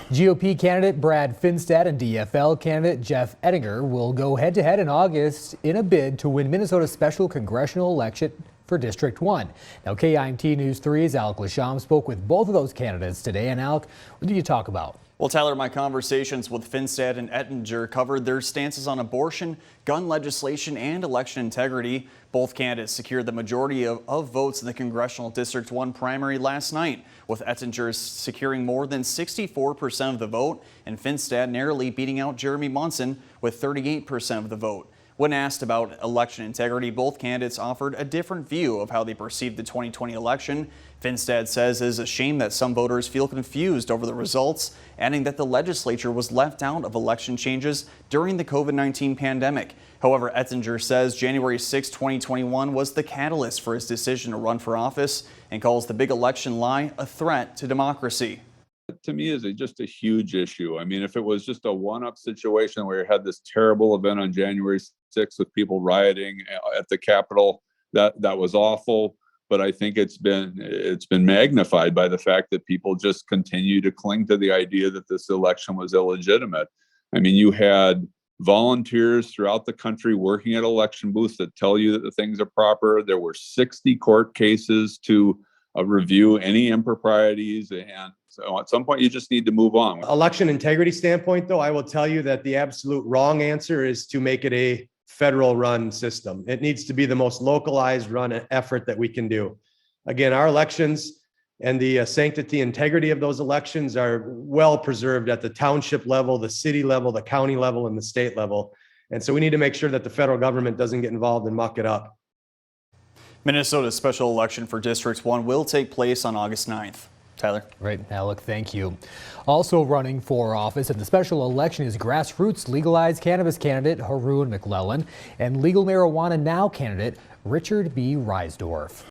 GOP candidate Brad Finstad and DFL candidate Jeff Ettinger will go head-to-head in August in a bid to win Minnesota's special congressional election for District 1. Now, KIMT News 3's Alec Lasham spoke with both of those candidates today. And Alec, what did you talk about? Well, Tyler, my conversations with Finstad and Ettinger covered their stances on abortion, gun legislation, and election integrity. Both candidates secured the majority of votes in the Congressional District 1 primary last night, with Ettinger securing more than 64% of the vote and Finstad narrowly beating out Jeremy Munson with 38% of the vote. When asked about election integrity, both candidates offered a different view of how they perceived the 2020 election. Finstad says it is a shame that some voters feel confused over the results, adding that the legislature was left out of election changes during the COVID-19 pandemic. However, Ettinger says January 6, 2021 was the catalyst for his decision to run for office and calls the big election lie a threat to democracy. To me is just a huge issue. I mean, if it was just a one-up situation where you had this terrible event on January 6th with people rioting at the Capitol, that was awful. But I think it's been magnified by the fact that people just continue to cling to the idea that this election was illegitimate. I mean, you had volunteers throughout the country working at election booths that tell you that the things are proper. There were 60 court cases to review any improprieties, and so at some point you just need to move on. Election integrity standpoint, though, I will tell you that the absolute wrong answer is to make it a federal run system. It needs to be the most localized run effort that we can do. Again, our elections and the sanctity integrity of those elections are well preserved at the township level, the city level, the county level, and the state level. And so we need to make sure that the federal government doesn't get involved and muck it up. Minnesota's special election for District 1 will take place on August 9th. Tyler. Great, Alec, thank you. Also running for office in the special election is grassroots legalized cannabis candidate Haroon McClellan and Legal Marijuana Now candidate Richard B. Reisdorf.